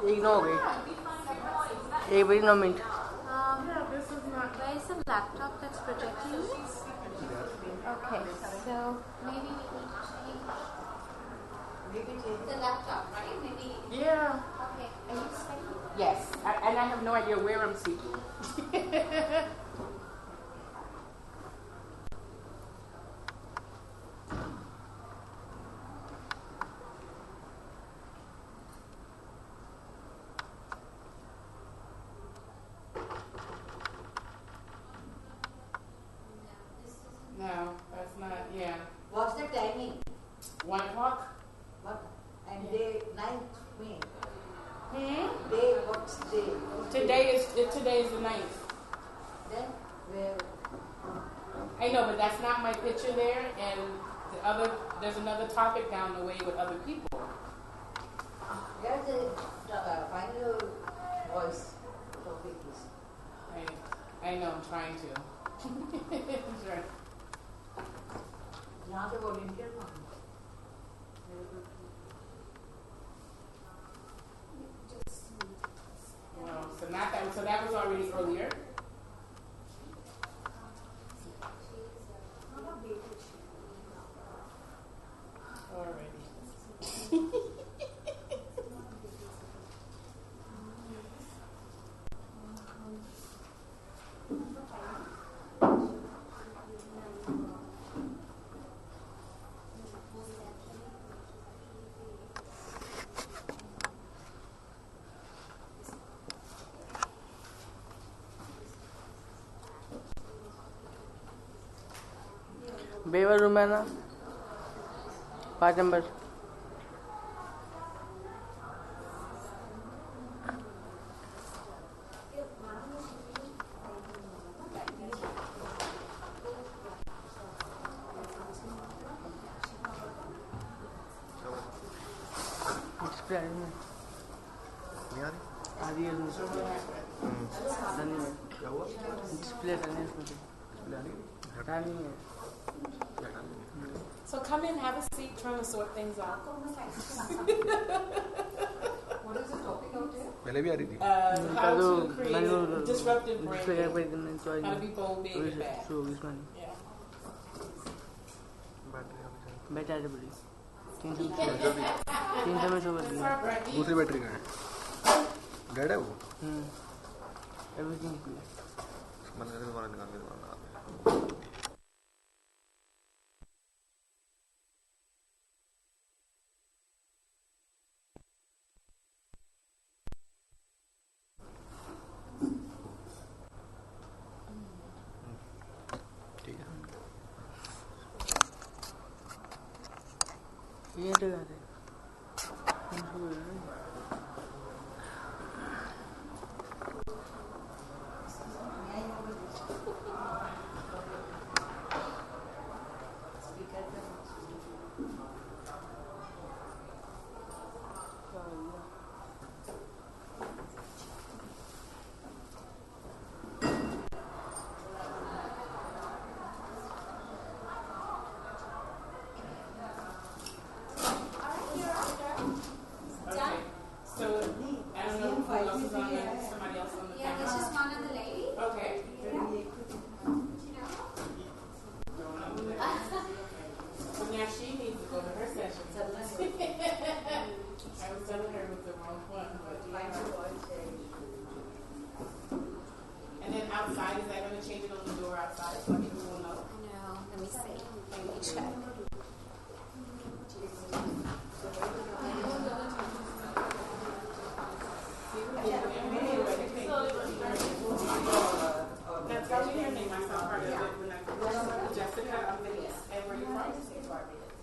एक नौ हो गई, 1 बजे 9 minute. Where is the laptop that's projecting this? Okay, so maybe we need to change the laptop, right? Maybe. Yeah. Okay, are you speaking? Yes, and I have no idea where I'm speaking. No, that's not, yeah. What's the timing? 1 o'clock? What? And day 9th May. Day, what's day? Today is the 9th. Then where? I know, but that's not my picture there, and there's another topic down the way with other people. Where's the final voice topic is? I know, I'm trying to. Sure. यहाँ से volunteer कौन? Well, so that was already earlier. Already. बेवर room है ना 5 number. Display आ रही है display करने हटा नहीं है. So come in, have a seat, trying to sort things out. What is the topic out there? पहले भी आ रही थी. How to create disruptive branding. How to be bold, big, and bad. Yeah. Battery बड़ी 300 में show कर दिया. दूसरी battery का है. डेड है वो. एवरीथिंग मतलब दोबारा निकाल के दोबारा. ये तो याद है.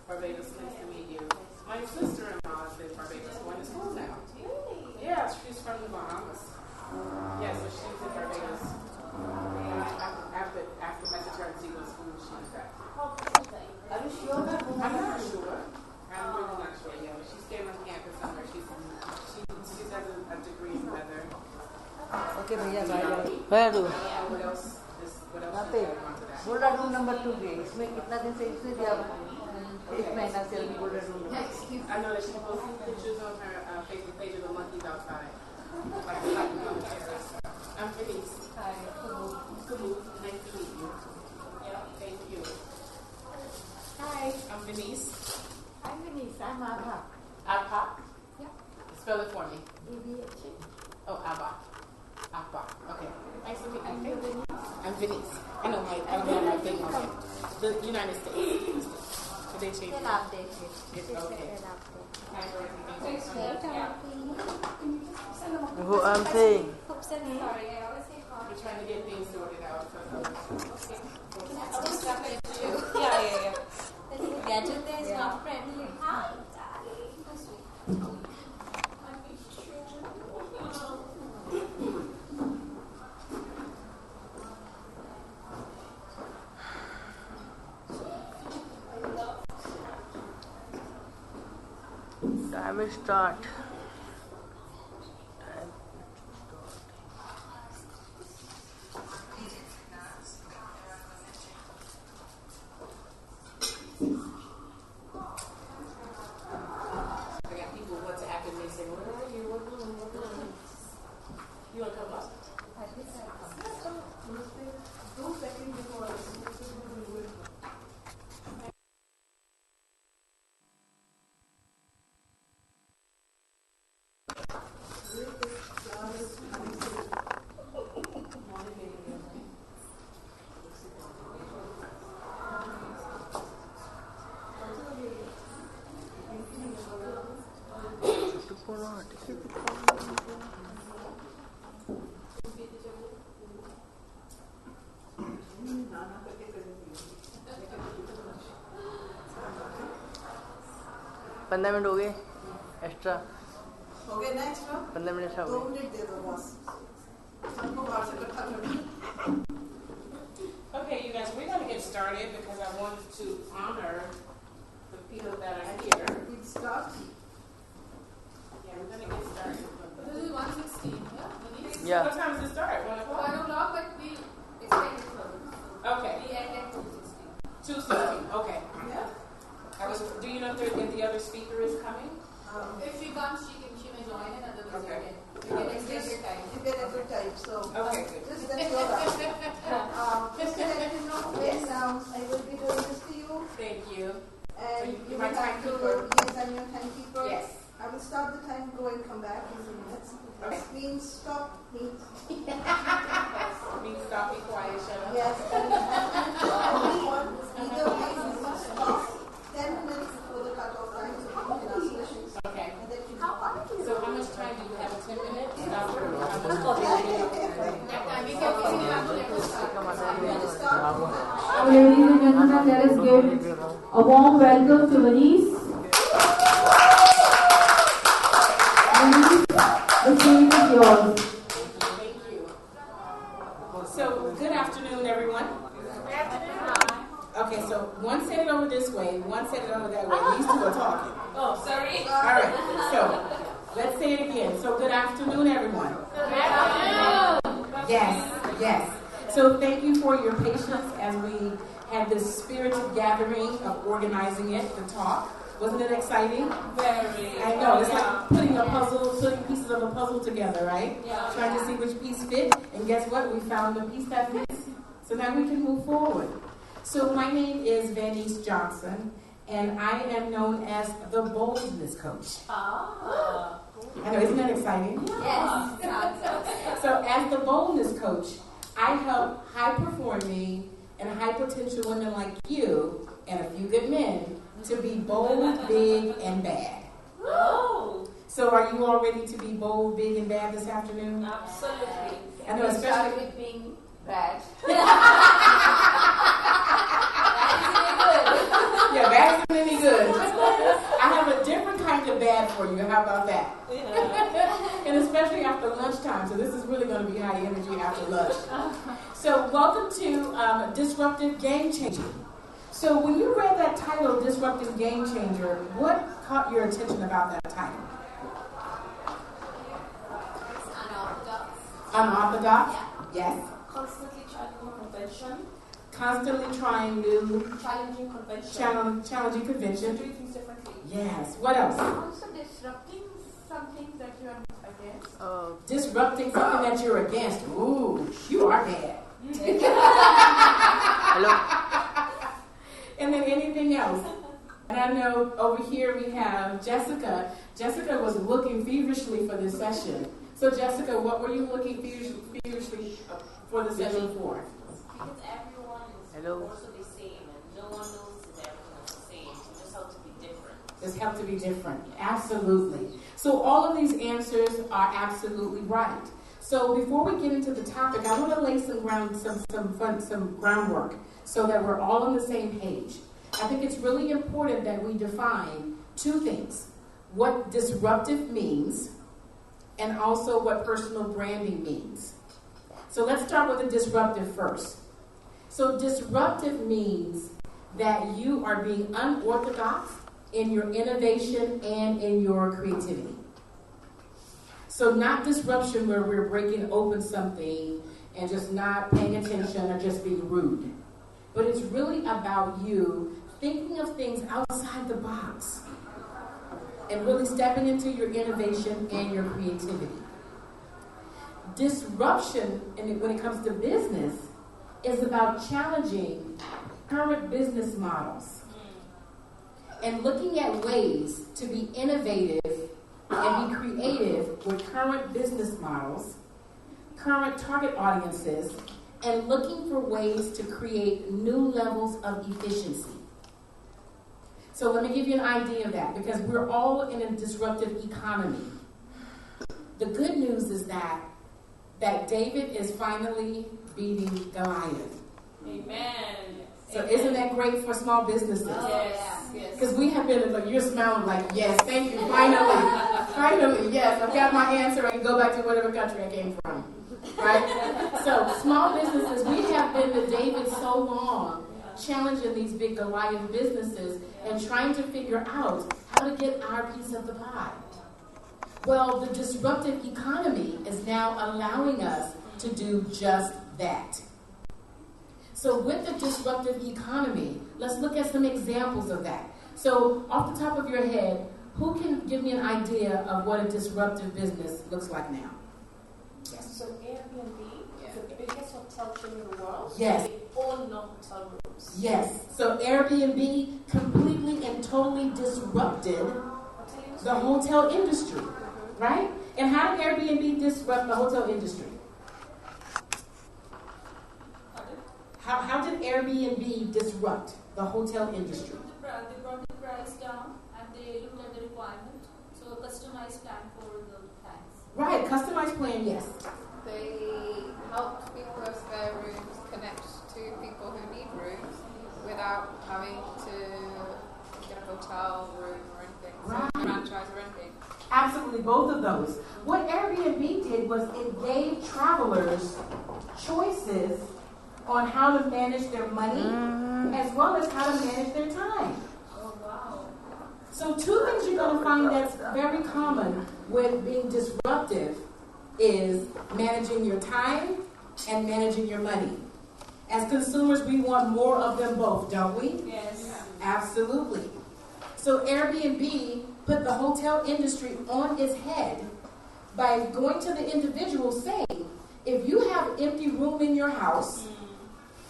Barbados, nice to meet you. My sister-in-law is in Barbados, going to school now. Yeah, she's from the Bahamas. Yeah, so she's in Barbados. After Mediterranean to school, she's back. Are you sure? I'm not sure. I'm really not sure. Yeah, but she's staying on campus somewhere. She has a degree in weather. Okay, भैया गाड़ी. Where do? What else? Golden room number 2 गए. इसमें कितना दिन से इसने दिया? 1 महीना से golden room. I know that she's posting pictures on her Facebook page of the monkeys outside. time is today? Did they change They'll it? update it. It's They said okay. they'll update it. Hi, Dorothy. Hey, Dorothy. Who I'm saying? Hoops and hair. We're trying to get things sorted out. That's disruptive too. Yeah. The gadget there is not friendly. Hi, darling. So sweet. Time is start. I got people WhatsApping me saying, "Where are you? What are you? What are you?" You want to come up? पंद्रह minute हो गए extra हो गए ना extra 15 minute हो 2 गए minute दे दो बस सबको बाहर से इकट्ठा करना Okay, you guys, we're going to get started because I wanted to honor the people that are here. We'll start. Yeah, we're going to get started. This is 116, yeah? Yeah. What time does it start? 1 o'clock? 1 o'clock, but we expect it further. Okay. We end at 2:16. 2:16. Okay. Yeah. Do you know if the other speaker is coming? If she comes, she may join and otherwise Okay. we can extend your time. You get a good time. So Okay, good. just that you're right. Just to let you know, yes, I will be doing this to you, Thank you. and So you you're my will have to. timekeeper? Yes, I'm your timekeeper. Yes. I will start the time, go and come back in a minute. Okay. This means stop, means Means stop, be quiet, shut up. yes. And everyone, either way, you must stop 10 minutes before the cutoff time, so you can ask questions. Okay. And then you So how much time do you have? 10 minutes? How much time? That time we can let us start. Ladies and gentlemen, let us give a warm welcome to Vaneese. Vaneese, the stage is yours. Thank you. So, good afternoon, everyone. Okay, so one said it over this way, one said it over that way. These two are talking. Oh, sorry. All right, so let's say it again. So, good afternoon, everyone. Yes, yes. So, thank you for your patience as we had this spirited gathering of organizing it, the talk. Wasn't it exciting? Very. I know, it's like putting pieces of a puzzle together, right? Yeah. Trying to see which piece fit, and guess what? We found the piece that fits. So now we can move forward. So my name is Vaneese Johnson, and I am known as the boldness coach. Ah. I know, isn't that exciting? Yes. So as the boldness coach, I help high-performing and high-potential women like you, and a few good men, to be bold, big, and bad. Oh. So are you all ready to be bold, big, and bad this afternoon? Absolutely. I know, especially with being bad. Yeah, bad isn't any good. I have a different kind of bad for you. How about that? And especially after lunchtime. So this is really going to be high energy after lunch. So welcome to Disruptive Game Changer. So when you read that title, Disruptive Game Changer, what caught your attention about that title? It's unorthodox. Unorthodox? Yes. Constantly trying new convention. Constantly trying new, Challenging convention. challenging convention. Doing things differently. Yes. What else? Also disrupting some things that you are against. Disrupting something that you're against. Ooh, you are bad. Hello. And then anything else. And I know over here we have Jessica. Jessica was looking feverishly for this session. So Jessica, what were you looking feverishly for the session for? Because everyone is Hello. also the same and no no one knows that everything is the same. So just have to be different. Just have to be different. Absolutely. So all of these answers are absolutely right. So before we get into the topic, I want to lay some groundwork so that we're all on the same page. I think it's really important that we define two things: what disruptive means, and also what personal branding means. So let's start with the disruptive first. So disruptive means that you are being unorthodox in your innovation and in your creativity. So not disruption where we're breaking open something and just not paying attention or just being rude. But it's really about you thinking of things outside the box and really stepping into your innovation and your creativity. Disruption, when it comes to business, is about challenging current business models and looking at ways to be innovative and be creative with current business models, current target audiences, and looking for ways to create new levels of efficiency. So let me give you an idea of that, because we're all in a disruptive economy. The good news is that David is finally beating Goliath. Amen. So isn't that great for small businesses? Yes. Because we have been, like, you're smiling like, yes, thank you, finally, yes, I've got my answer, I can go back to whatever country I came from, right? So small businesses, we have been to David so long, challenging these big Goliath businesses and trying to figure out how to get our piece of the pie. Well, the disruptive economy is now allowing us to do just that. So with the disruptive economy, let's look at some examples of that. So off the top of your head, who can give me an idea of what a disruptive business looks like now? Yes. So Airbnb is the biggest hotel chain in the world. Yes. They own non-hotel rooms. Yes. So Airbnb completely and totally disrupted the hotel industry, right? And how did Airbnb disrupt the hotel industry? How did Airbnb disrupt the hotel industry? They brought the price down and they looked at the requirement. So a customized plan for the plans. Right, customized plan, yes. They helped people of spare rooms connect to people who need rooms without having to get a hotel room or anything, Right. franchise or anything. Absolutely, both of those. What Airbnb did was it gave travelers choices on how to manage their money as well as how to manage their time. Oh, wow. So two things you're going to find that's very common with being disruptive is managing your time and managing your money. As consumers, we want more of them both, don't we? Yes. Absolutely. So Airbnb put the hotel industry on its head by going to the individual saying, if you have empty room in your house,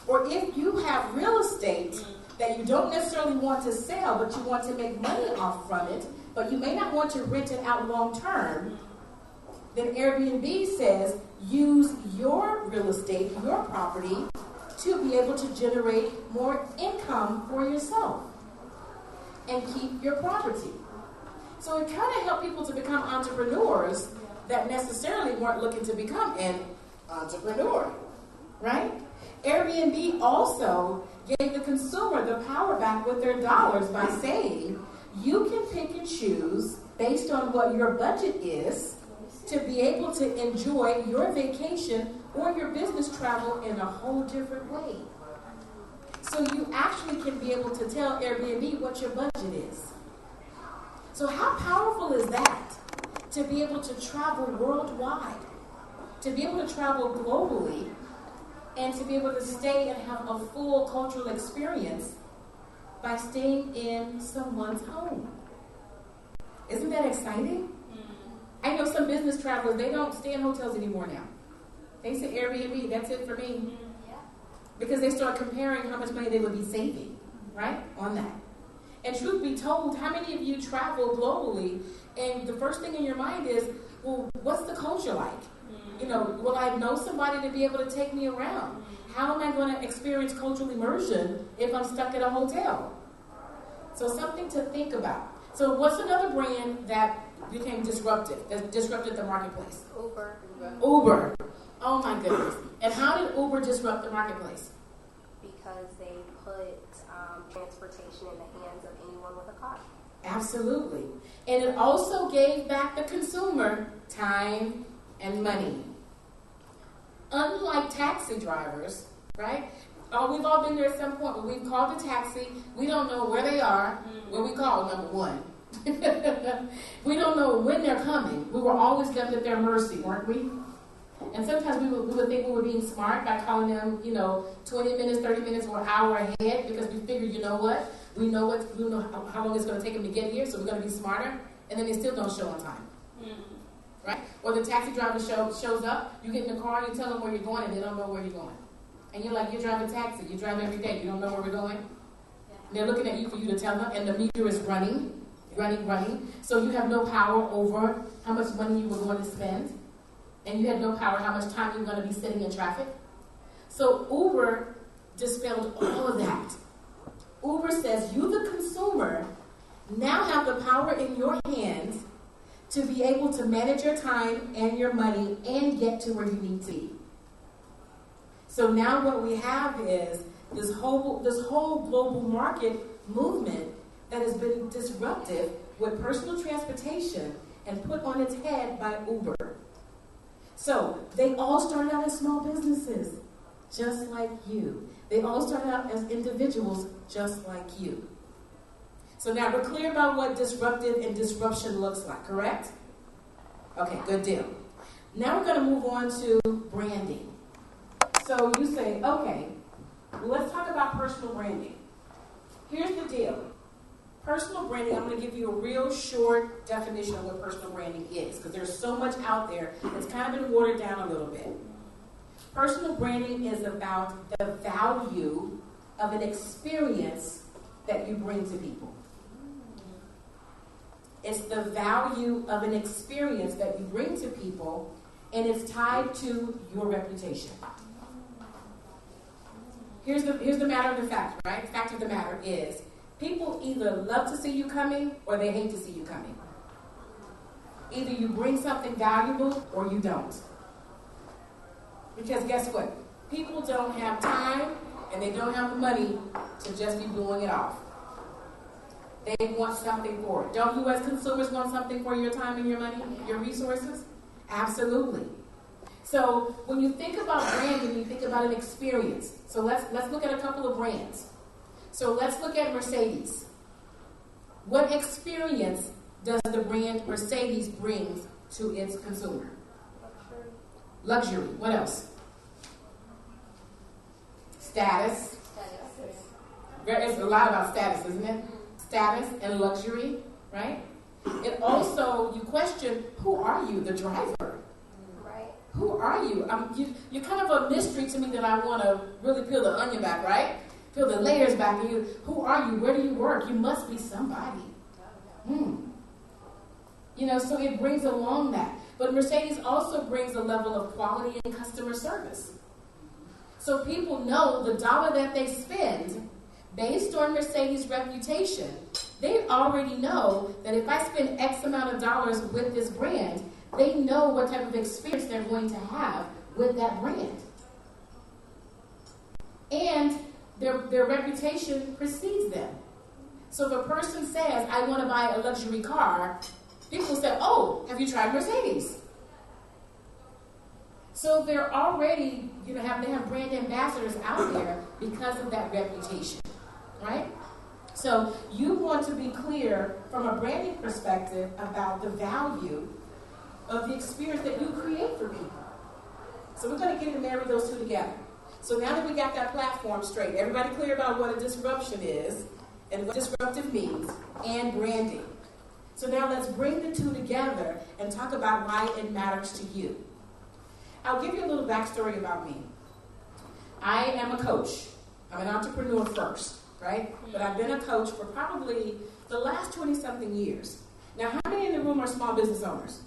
or if you have real estate that you don't necessarily want to sell, but you want to make money off from it, but you may not want to rent it out long term, then Airbnb says use your real estate, your property, to be able to generate more income for yourself and keep your property. So it kind of helped people to become entrepreneurs that necessarily weren't looking to become an entrepreneur, right? Airbnb also gave the consumer the power back with their dollars by saying you can pick and choose based on what your budget is to be able to enjoy your vacation or your business travel in a whole different way. So you actually can be able to tell Airbnb what your budget is. So how powerful is that? To be able to travel worldwide, to be able to travel globally, and to be able to stay and have a full cultural experience by staying in someone's home. Isn't that exciting? I know some business travelers, they don't stay in hotels anymore now. They say Airbnb, that's it for me. Because they start comparing how much money they would be saving, right, on that. And truth be told, how many of you travel globally and the first thing in your mind is, well, what's the culture like? You know, will I know somebody to be able to take me around? how am I going to experience cultural immersion if I'm stuck at a hotel? So something to think about. So what's another brand that became disruptive, that disrupted the marketplace? Uber. Oh my goodness. And how did Uber disrupt the marketplace? Because they put transportation in the hands of anyone with a car. Absolutely. And it also gave back the consumer time and money. Unlike taxi drivers, right? Oh, we've all been there at some point where we've called a taxi. We don't know where they are when we call, number one. We don't know when they're coming. We were always left at their mercy, weren't we? And sometimes we would think we were being smart by calling them, 20 minutes, 30 minutes, or an hour ahead because we figured, you know what? We know how long it's going to take them to get here, so we're going to be smarter. And then they still don't show on time. Right? Or the taxi driver shows up, you get in the car, you tell them where you're going, and they don't know where you're going. And you're like, you're driving a taxi, you drive every day, you don't know where we're going? And they're looking at you for you to tell them, and the meter is running. So you have no power over how much money you were going to spend. And you had no power how much time you were going to be sitting in traffic. So Uber dispelled all of that. Uber says, you, the consumer, now have the power in your hands to be able to manage your time and your money and get to where you need to be. So now what we have is this whole global market movement that has been disrupted with personal transportation and put on its head by Uber. So they all started out as small businesses, just like you. They all started out as individuals, just like you. So now we're clear about what disruptive and disruption looks like, correct? Okay, good deal. Now we're going to move on to branding. So you say, okay, well, let's talk about personal branding. Here's the deal. Personal branding, I'm going to give you a real short definition of what personal branding is, because there's so much out there that's kind of been watered down a little bit. Personal branding is about the value of an experience that you bring to people. It's the value of an experience that you bring to people, and it's tied to your reputation. Here's the matter of the fact, right? The fact of the matter is, people either love to see you coming or they hate to see you coming. Either you bring something valuable or you don't. Because guess what? People don't have time and they don't have the money to just be blowing it off. They want something for it. Don't you as consumers want something for your time and your money, your resources? Absolutely. So when you think about branding, you think about an experience. So let's look at a couple of brands. So let's look at Mercedes. What experience does the brand Mercedes bring to its consumer? Luxury. What else? Status. It's a lot about status, isn't it? Status and luxury, right? It also, you question, who are you, the driver? Right. Who are you? You're kind of a mystery to me that I want to really peel the onion back, right? Peel the layers back of you. Who are you? Where do you work? You must be somebody. So it brings along that. But Mercedes also brings a level of quality and customer service. So people know the dollar that they spend, based on Mercedes' reputation, they already know that if I spend X amount of dollars with this brand, they know what type of experience they're going to have with that brand. And their reputation precedes them. So if a person says, I want to buy a luxury car, people say, oh, have you tried Mercedes? So they're already, they have brand ambassadors out there because of that reputation, right? So you want to be clear from a branding perspective about the value of the experience that you create for people. So we're going to get to marry those two together. So now that we got that platform straight, everybody clear about what a disruption is and what disruptive means and branding. So now let's bring the two together and talk about why it matters to you. I'll give you a little backstory about me. I am a coach. I'm an entrepreneur first, right? But I've been a coach for probably the last 20-something years. Now, how many in the room are small business owners?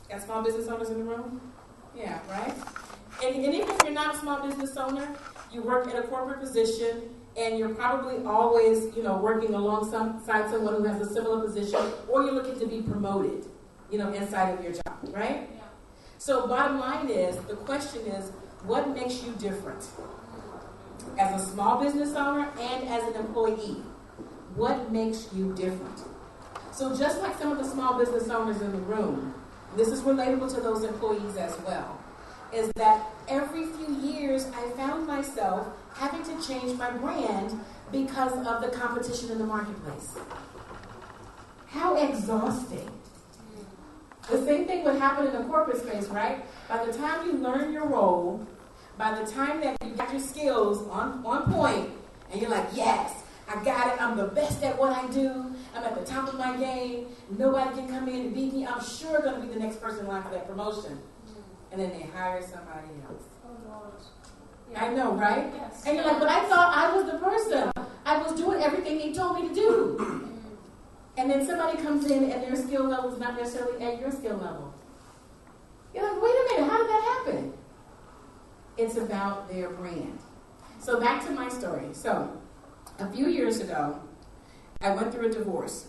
Got small business owners in the room? Yeah, right? And even if you're not a small business owner, you work at a corporate position, and you're probably always, working alongside someone who has a similar position, or you're looking to be promoted, inside of your job, right? Yeah. So bottom line is, the question is, what makes you different? As a small business owner and as an employee, what makes you different? So just like some of the small business owners in the room, this is relatable to those employees as well, is that every few years I found myself having to change my brand because of the competition in the marketplace. How exhausting. The same thing would happen in the corporate space, right? By the time you learn your role, by the time that you got your skills on point, and you're like, yes, I got it, I'm the best at what I do, I'm at the top of my game, nobody can come in and beat me, I'm sure going to be the next person in line for that promotion. And then they hire somebody else. I know, right? Yes. And you're like, but I thought I was the person. I was doing everything they told me to do. And then somebody comes in and their skill level is not necessarily at your skill level. You're like, wait a minute, how did that happen? It's about their brand. So back to my story. So a few years ago, I went through a divorce.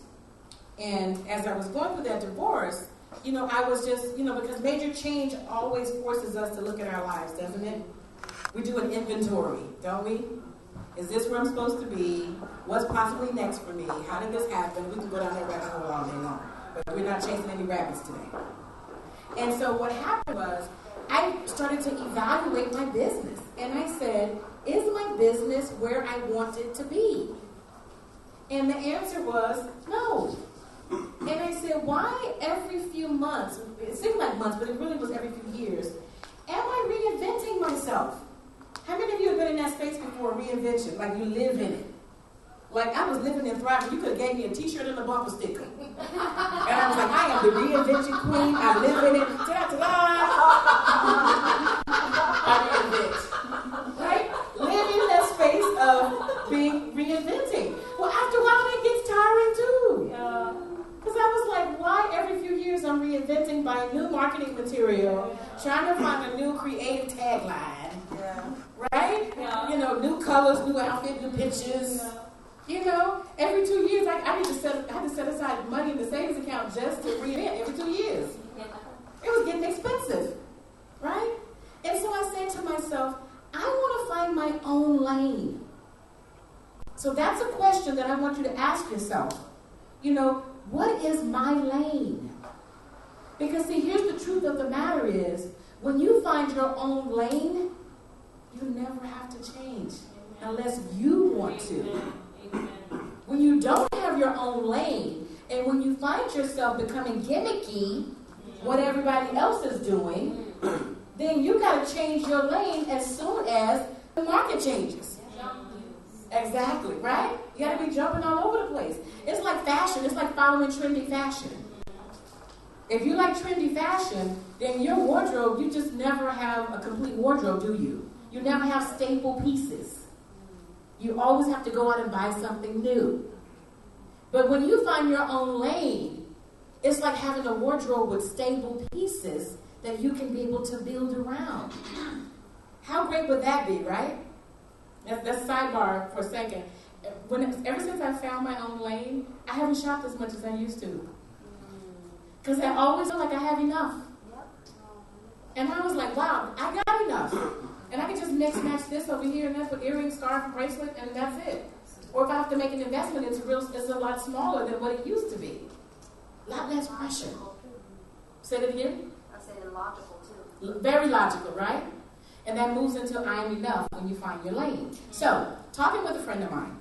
And as I was going through that divorce, I was just, because major change always forces us to look at our lives, doesn't it? We do an inventory, don't we? Is this where I'm supposed to be? What's possibly next for me? How did this happen? We can go down that rabbit hole all day long. But we're not chasing any rabbits today. And so what happened was, I started to evaluate my business. And I said, is my business where I want it to be? And the answer was no. And I said, why every few months, it seemed like months, but it really was every few years, am I reinventing myself? How many of you have been in that space before, reinvention, like you live in it? Like I was living and thriving. You could have gave me a t-shirt and a bumper sticker. And I was like, I am the reinvention queen. I live in it. Ta-da! I reinvent. Right? Live in that space of being reinventing. Well, after a while, that gets tiring too. Yeah. Because I was like, why every few years I'm reinventing, buying new marketing material, trying to find a new creative tagline, right? Yeah. New colors, new outfit, new pictures. Every 2 years I had to set aside money in the savings account just to reinvent every 2 years. It was getting expensive, right? And so I said to myself, I want to find my own lane. So that's a question that I want you to ask yourself. What is my lane? Because see, here's the truth of the matter is, when you find your own lane, you never have to change unless you want to. When you don't have your own lane, and when you find yourself becoming gimmicky, what everybody else is doing, then you got to change your lane as soon as the market changes. Exactly, right? You got to be jumping all over the place. It's like fashion. It's like following trendy fashion. If you like trendy fashion, then your wardrobe, you just never have a complete wardrobe, do you? You never have staple pieces. You always have to go out and buy something new. But when you find your own lane, it's like having a wardrobe with stable pieces that you can be able to build around. How great would that be, right? That's sidebar for a second. Ever since I found my own lane, I haven't shopped as much as I used to. Because I always feel like I have enough. And I was like, wow, I got enough. And I can just mix match this over here and that's with earrings, scarf, bracelet, and that's it. Or if I have to make an investment, it's a lot smaller than what it used to be. A lot less pressure. Say that again? I say logical too. Very logical, right? And that moves into I am enough when you find your lane. So, talking with a friend of mine,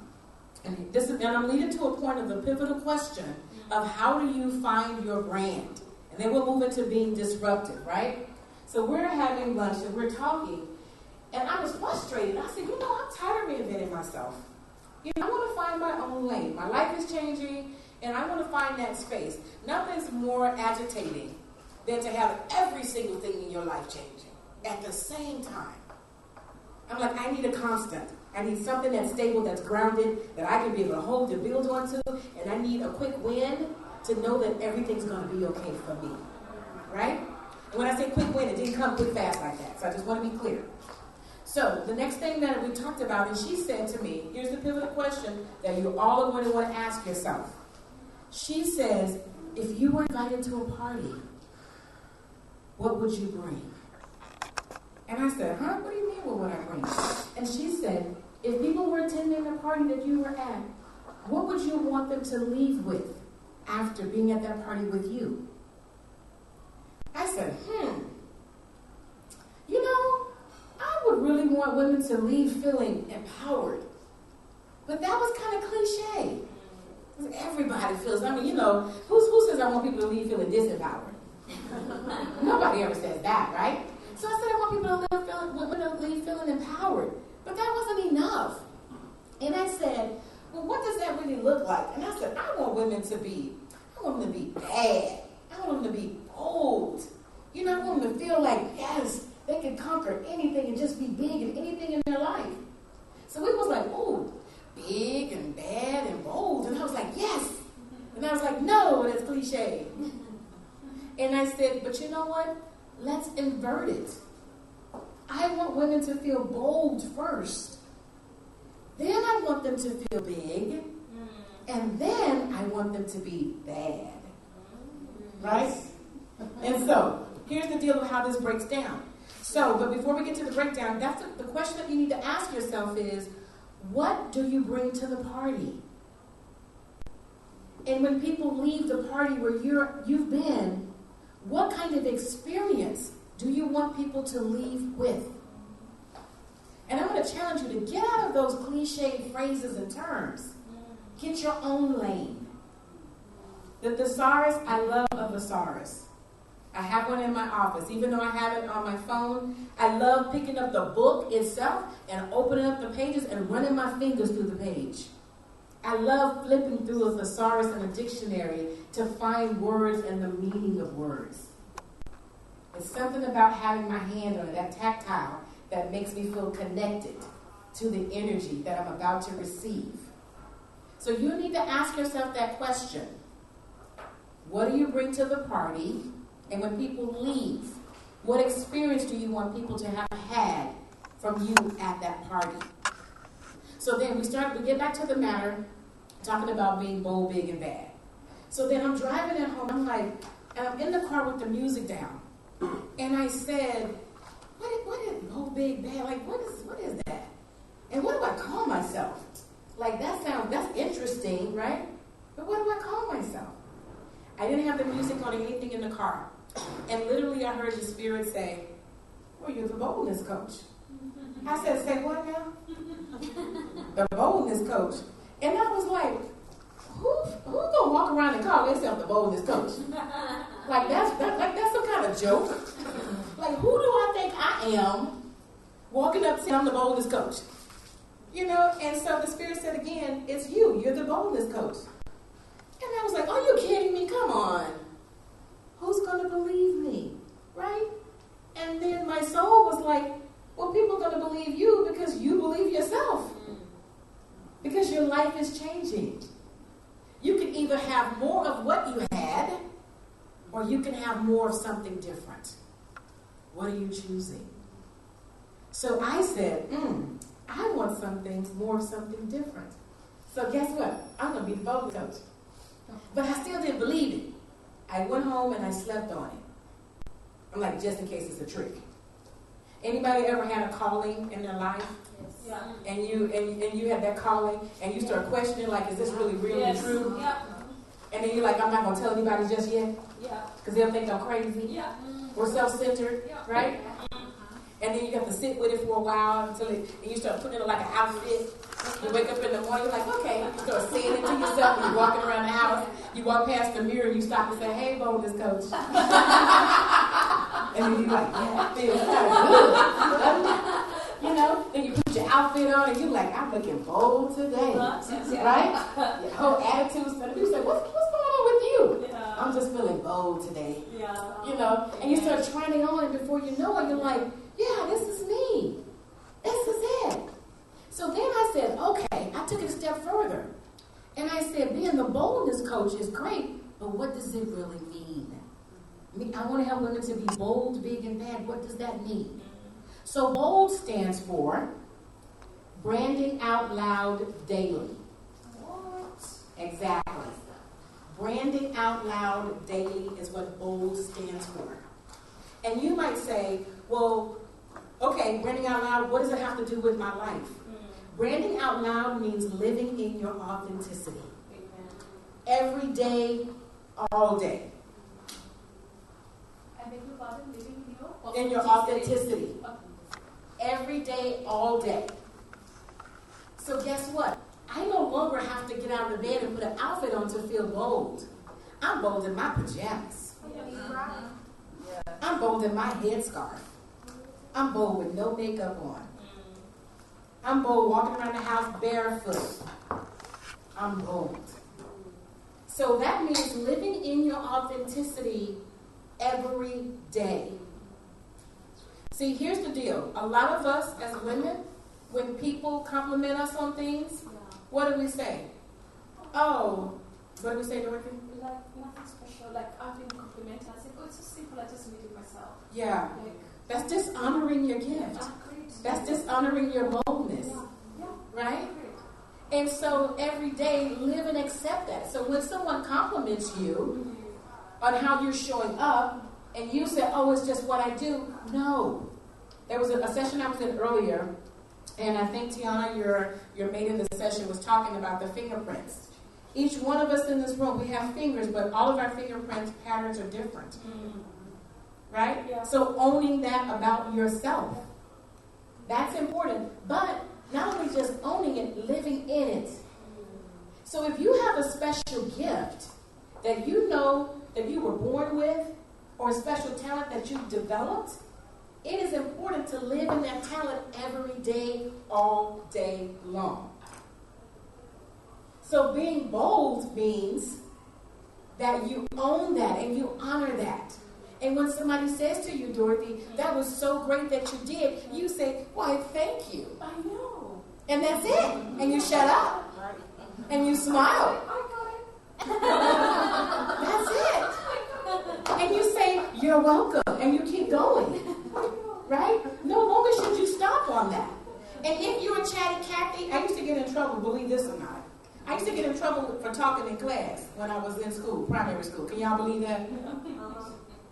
and I'm leading to a point of the pivotal question of how do you find your brand? And then we'll move into being disruptive, right? So we're having lunch and we're talking, and I was frustrated. I said, I'm tired of reinventing myself. I want to find my own lane. My life is changing, and I want to find that space. Nothing's more agitating than to have every single thing in your life changing at the same time. I'm like, I need a constant. I need something that's stable, that's grounded, that I can be able to hold and build onto, and I need a quick win to know that everything's going to be okay for me, right? And when I say quick win, it didn't come quick fast like that, so I just want to be clear. So the next thing that we talked about, and she said to me, here's the pivotal question that you all are going to want to ask yourself. She says, if you were invited to a party, what would you bring? And I said, huh? What do you mean, what would I bring? And she said, if people were attending the party that you were at, what would you want them to leave with after being at that party with you? I said, you know, I would really want women to leave feeling empowered. But that was kind of cliche. Everybody feels, I mean, you know, who says I want people to leave feeling disempowered? Nobody ever says that, right? So I said I want people to leave feeling empowered. But that wasn't enough. And I said, well, what does that really look like? And I said, I want them to be bad. I want them to be bold. You know, I want them to feel like, yes, they can conquer anything and just be big in anything in their life. So it was like, ooh, big and bad and bold. And I was like, yes. And I was like, no, that's cliche. And I said, but you know what? Let's invert it. I want women to feel bold first. Then I want them to feel big. And then I want them to be bad. Right? And so, here's the deal of how this breaks down. So, but before we get to the breakdown, that's the question that you need to ask yourself is, what do you bring to the party? And when people leave the party where you've been, what kind of experience do you want people to leave with? And I'm going to challenge you to get out of those cliched phrases and terms. Get your own lane. The thesaurus, I love a thesaurus. I have one in my office. Even though I have it on my phone, I love picking up the book itself and opening up the pages and running my fingers through the page. I love flipping through a thesaurus and a dictionary to find words and the meaning of words. It's something about having my hand on it, that tactile, that makes me feel connected to the energy that I'm about to receive. So you need to ask yourself that question. What do you bring to the party? And when people leave, what experience do you want people to have had from you at that party? So then we get back to the matter, talking about being bold, big, and bad. So then I'm driving at home, and I'm in the car with the music down. And I said, what is bold, big, bad? Like, what is that? And what do I call myself? Like, that's interesting, right? But what do I call myself? I didn't have the music on or anything in the car. And literally I heard the Spirit say, well, you're the boldness coach. I said, say what now? The boldness coach. And I was like, who's gonna walk around and call themselves the boldness coach? Like that's some kind of joke. Like, who do I think I am walking up saying I'm the boldness coach? You know, and so the Spirit said again, it's you. You're the boldness coach. And I was like, are you kidding me? Come on. Who's going to believe me? Right? And then my soul was like, well, people are going to believe you because you believe yourself. Because your life is changing. You can either have more of what you had, or you can have more of something different. What are you choosing? So I said, I want more of something different. So guess what? I'm going to be the boldness coach. But I still didn't believe it. I went home and I slept on it. I'm like, just in case it's a trick. Anybody ever had a calling in their life? Yes. Yeah. And you had that calling and you start questioning, like, is this really real and true? Yeah. And then you're like, I'm not going to tell anybody just yet. Yeah. Because they'll think I'm crazy. Yeah. Or self-centered, right? And then you have to sit with it for a while and you start putting it like an outfit. You wake up in the morning, you're like, okay. You start saying it to yourself. You're walking around the house. You walk past the mirror. You stop and say, hey, boldness coach. And then you're like, yeah, it feels kind of good. You know? Then you put your outfit on and you're like, I'm looking bold today. Right? Your whole attitude. And you say, what's going on with you? Yeah. I'm just feeling bold today. Yeah. You know? And you start trying it on and before you know it, you're like, yeah, this is me. This is it. So then I said, okay, I took it a step further. And I said, being the boldness coach is great, but what does it really mean? I want to help women to be bold, big, and bad. What does that mean? So BOLD stands for Branding Out Loud Daily. What? Exactly. Branding Out Loud Daily is what BOLD stands for. And you might say, well, okay, branding out loud, what does it have to do with my life? Branding out loud means living in your authenticity. Every day, all day. I beg your pardon, living in your authenticity. Every day, all day. So guess what? I no longer have to get out of the bed and put an outfit on to feel bold. I'm bold in my pajamas. I'm bold in my headscarf. I'm bold with no makeup on. I'm bold walking around the house barefoot. I'm bold. So that means living in your authenticity every day. See, here's the deal. A lot of us as women, when people compliment us on things, what do we say? Oh, what do we say, Dorothy? Like nothing special. Like I've been complimented. I said, oh, it's so simple. I just made it myself. Yeah. Like, that's dishonoring your gift. That's dishonoring your boldness. Yeah. Right? And so every day, live and accept that. So when someone compliments you on how you're showing up, and you say, oh, it's just what I do. No. There was a session I was in earlier, and I think, Tiana, your mate in the session was talking about the fingerprints. Each one of us in this room, we have fingers, but all of our fingerprint patterns are different. Right? Yeah. So owning that about yourself, that's important. But not only just owning it, living in it. So if you have a special gift that you know that you were born with, or a special talent that you've developed, it is important to live in that talent every day, all day long. So being bold means that you own that and you honor that. And when somebody says to you, Dorothy, that was so great that you did, you say, why, thank you. I know. And that's it. And you shut up. And you smile. That's it. And you say, you're welcome. And you keep going. Right? No longer should you stop on that. And if you're a chatty Cathy, I used to get in trouble, believe this or not. I used to get in trouble for talking in class when I was in school, primary school. Can y'all believe that?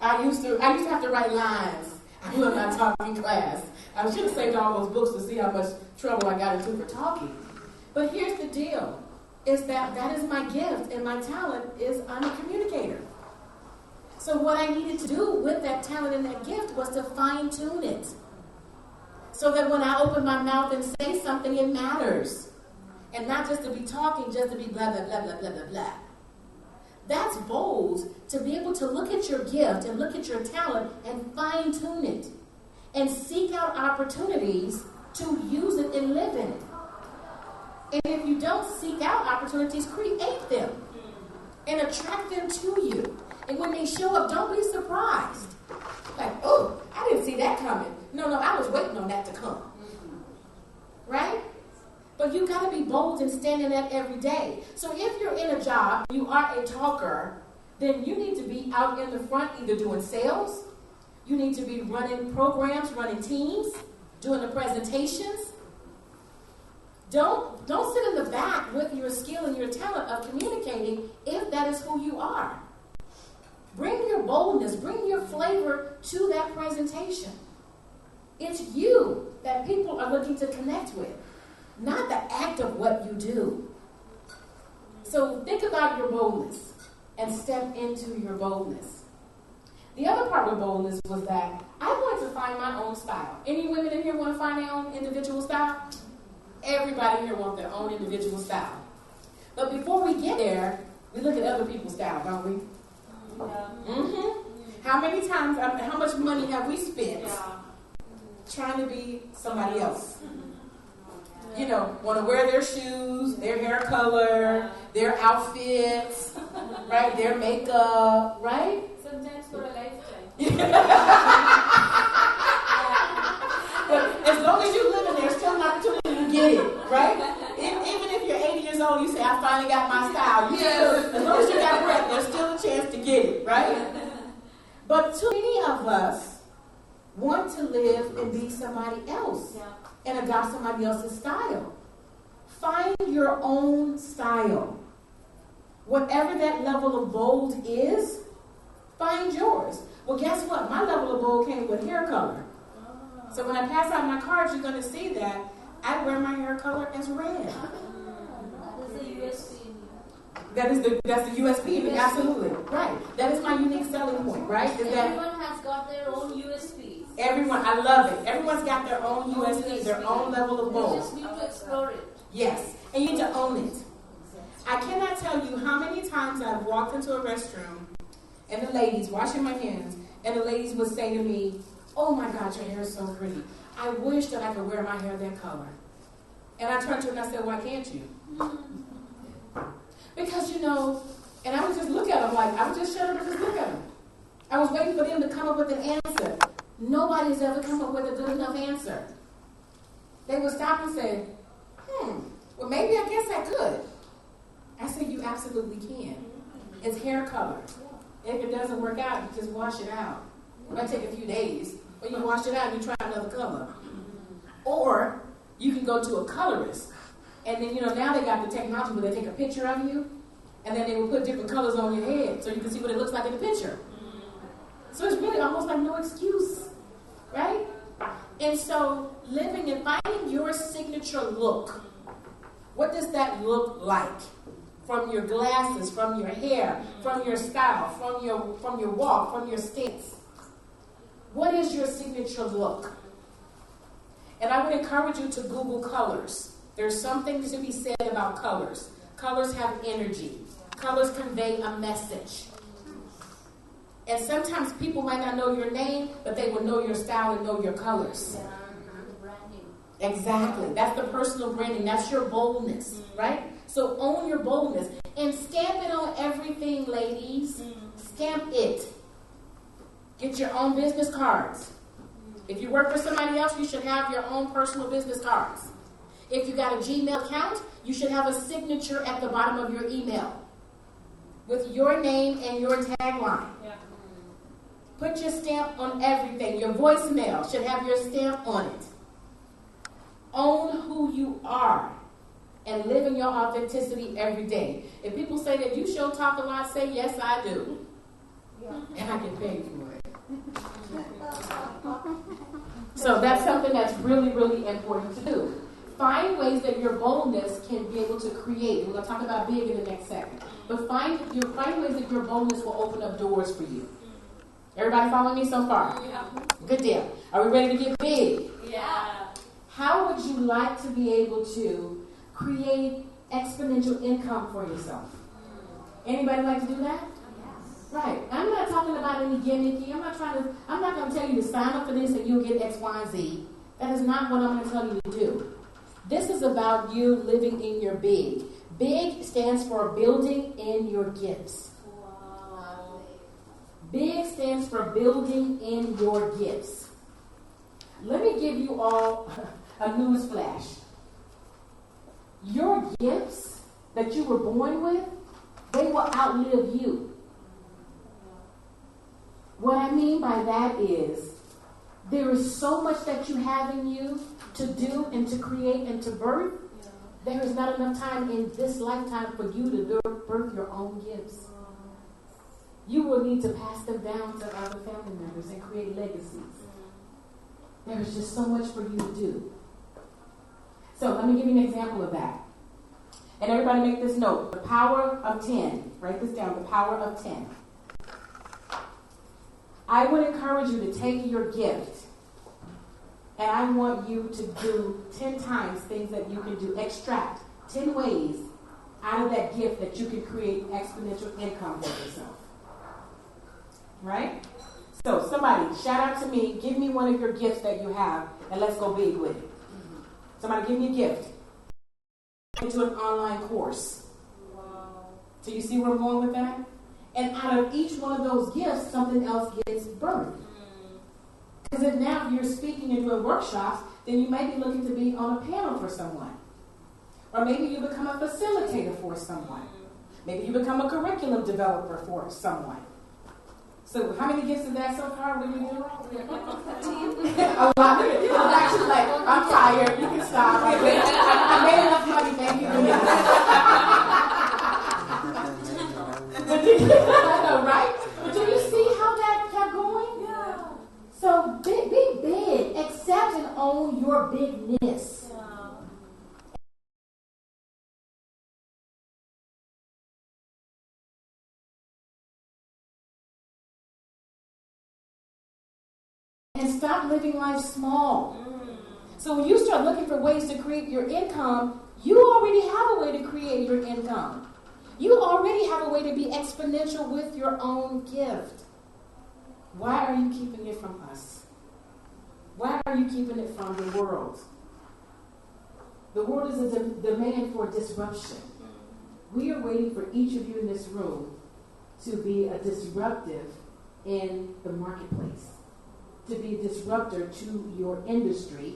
I used to have to write lines. I will not talk in class. I should have saved all those books to see how much trouble I got into for talking. But here's the deal, is that is my gift, and my talent is I'm a communicator. So what I needed to do with that talent and that gift was to fine-tune it. So that when I open my mouth and say something, it matters. And not just to be talking, just to be blah, blah, blah, blah, blah, blah, blah. That's bold, to be able to look at your gift and look at your talent and fine-tune it. And seek out opportunities to use it and live in it. And if you don't seek out opportunities, create them. And attract them to you. And when they show up, don't be surprised. Like, oh, I didn't see that coming. No, I was waiting on that to come. Right? But you got to be bold and stand in that every day. So if you're in a job, you are a talker, then you need to be out in the front either doing sales, you need to be running programs, running teams, doing the presentations. Don't sit in the back with your skill and your talent of communicating if that is who you are. Bring your boldness, bring your flavor to that presentation. It's you that people are looking to connect with, not the act of what you do. So think about your boldness and step into your boldness. The other part with boldness was that I wanted to find my own style. Any women in here want to find their own individual style? Everybody in here wants their own individual style. But before we get there, we look at other people's style, don't we? How many times, how much money have we spent trying to be somebody else? You know, want to wear their shoes, their hair color, their outfits, right? Their makeup, right? Sometimes for a lifetime. But as long as you live in there, there's still an opportunity to get it, right? Even if you're 80 years old, you say, I finally got my style. As long as you got breath, there's still a chance to get it, right? But too many of us want to live and be somebody else and adopt somebody else's style. Find your own style. Whatever that level of bold is, find yours. Well, guess what? My level of bold came with hair color. So when I pass out my cards, you're going to see that I wear my hair color as red. That's the USP, absolutely. Right. That is my unique selling point, right? Everyone has got their own USPs. Everyone, I love it. Everyone's got their own USP, their own level of bold. You just need to explore it. Yes, and you need to own it. I cannot tell you how many times I've walked into a restroom and the ladies, washing my hands, and the ladies would say to me, "Oh my God, your hair is so pretty. I wish that I could wear my hair that color." And I turned to her and I said, "Why can't you?" Because, and I would just look at them like, I would just shut up and just look at them. I was waiting for them to come up with an answer. Nobody's ever come up with a good enough answer. They would stop and say, well, maybe I guess I could. I said, you absolutely can. It's hair color. If it doesn't work out, you just wash it out. It might take a few days, but you wash it out and you try another color. Or you can go to a colorist. And then, now they got the technology where they take a picture of you, and then they will put different colors on your head so you can see what it looks like in the picture. So it's really almost like no excuse, right? And so living and finding your signature look. What does that look like? From your glasses, from your hair, from your style, from your walk, from your stance. What is your signature look? And I would encourage you to Google colors. There's something to be said about colors. Colors have energy. Colors convey a message. And sometimes people might not know your name, but they will know your style and know your colors. Branding. Exactly. That's the personal branding. That's your boldness, right? So own your boldness. And stamp it on everything, ladies. Stamp it. Get your own business cards. If you work for somebody else, you should have your own personal business cards. If you got a Gmail account, you should have a signature at the bottom of your email with your name and your tagline. Yeah. Put your stamp on everything. Your voicemail should have your stamp on it. Own who you are and live in your authenticity every day. If people say that you show talk a lot, say, yes, I do. Yeah. And I get paid for it. So that's something that's really, really important to do. Find ways that your boldness can be able to create. We're going to talk about big in the next second. But find ways that your boldness will open up doors for you. Everybody following me so far? Yeah. Good deal. Are we ready to get big? Yeah. How would you like to be able to create exponential income for yourself? Anybody like to do that? Yes. Right. I'm not talking about any gimmicky. I'm not going to tell you to sign up for this and you'll get X, Y, and Z. That is not what I'm going to tell you to do. This is about you living in your big. Big stands for building in your gifts. Wow. Big stands for building in your gifts. Let me give you all a news flash. Your gifts that you were born with, they will outlive you. What I mean by that is, there is so much that you have in you to do and to create and to birth. There is not enough time in this lifetime for you to birth your own gifts. You will need to pass them down to other family members and create legacies. There is just so much for you to do. So let me give you an example of that. And everybody make this note. The power of 10. Write this down. The power of 10. I would encourage you to take your gift, and I want you to do 10 times things that you can do. Extract 10 ways out of that gift that you can create exponential income for yourself. Right? So somebody, shout out to me. Give me one of your gifts that you have, and let's go big with it. Somebody give me a gift. Into an online course. Wow. So you see where I'm going with that? And out of each one of those gifts, something else gets birthed. Because if now you're speaking and doing workshops, then you may be looking to be on a panel for someone. Or maybe you become a facilitator for someone. Maybe you become a curriculum developer for someone. So how many gifts is that so far? What do we do? A lot. Actually, like, I'm tired. You can stop. I made enough money. Thank you. Right? But do you see how that kept going? Yeah. So be big. Accept and own your bigness. And stop living life small. So when you start looking for ways to create your income, you already have a way to create your income. You already have a way to be exponential with your own gift. Why are you keeping it from us? Why are you keeping it from the world? The world is a demand for disruption. We are waiting for each of you in this room to be a disruptive in the marketplace, to be a disruptor to your industry,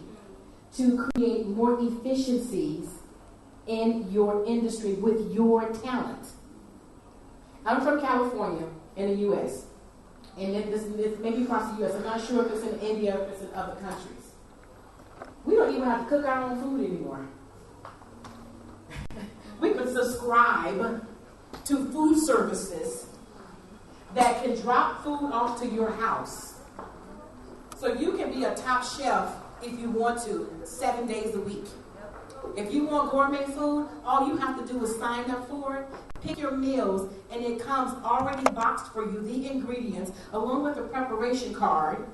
to create more efficiencies in your industry with your talent. I'm from California in the U.S., and this maybe across the U.S. I'm not sure if it's in India or if it's in other countries. We don't even have to cook our own food anymore. We can subscribe to food services that can drop food off to your house. So you can be a top chef if you want to, 7 days a week. If you want gourmet food, all you have to do is sign up for it, pick your meals, and it comes already boxed for you, the ingredients, along with a preparation card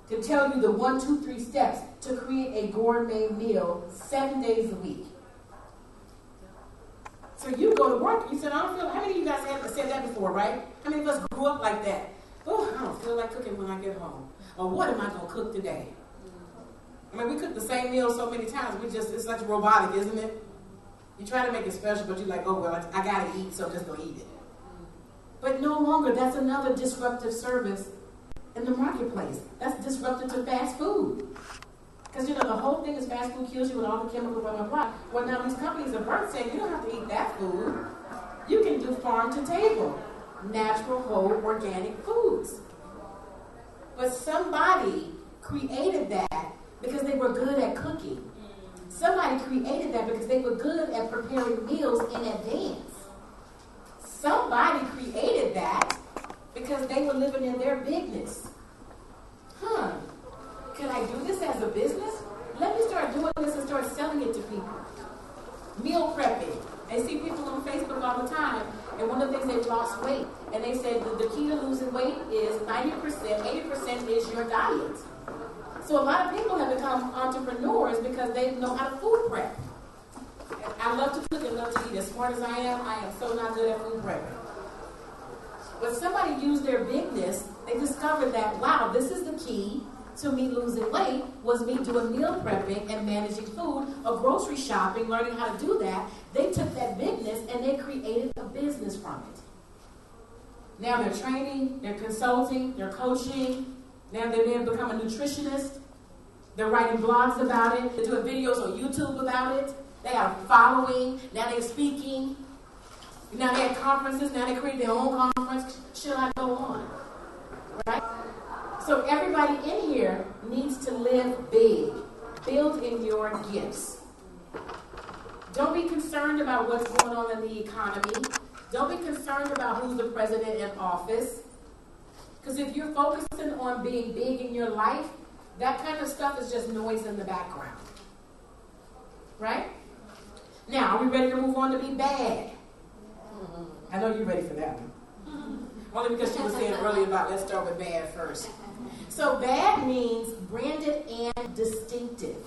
to tell you the 1, 2, 3 steps to create a gourmet meal 7 days a week. So you go to work, you said, I don't feel, how many of you guys have said that before, right? How many of us grew up like that? Oh, I don't feel like cooking when I get home. Or what am I going to cook today? I mean, we cook the same meal so many times, it's like robotic, isn't it? You try to make it special, but you're like, oh, well, I got to eat, so I'm just going to eat it. But no longer, that's another disruptive service in the marketplace. That's disruptive to fast food. Because, the whole thing is fast food kills you with all the chemicals, blah, blah, blah. Well, now these companies are birth saying you don't have to eat that food. You can do farm to table, natural, whole, organic foods. But somebody created that because they were good at cooking. Somebody created that because they were good at preparing meals in advance. Somebody created that because they were living in their bigness. Can I do this as a business? Let me start doing this and start selling it to people. Meal prepping. I see people on Facebook all the time, and one of the things they've lost weight. And they said the key to losing weight is 90%, 80% is your diet. So a lot of people have become entrepreneurs because they know how to food prep. I love to cook and love to eat. As smart as I am so not good at food prepping. But somebody used their bigness, they discovered that, wow, this is the key to me losing weight, was me doing meal prepping and managing food, or grocery shopping, learning how to do that. They took that bigness and they created a business from it. Now they're training, they're consulting, they're coaching. Now they may have become a nutritionist. They're writing blogs about it. They're doing videos on YouTube about it. They are following. Now they're speaking. Now they have conferences. Now they create their own conference. Should I go on? Right? So everybody in here needs to live big. Build in your gifts. Don't be concerned about what's going on in the economy. Don't be concerned about who's the president in office. Because if you're focusing on being big in your life, that kind of stuff is just noise in the background. Right? Now, are we ready to move on to be bad? I know you're ready for that one. Only because she was saying earlier about let's start with bad first. So bad means branded and distinctive.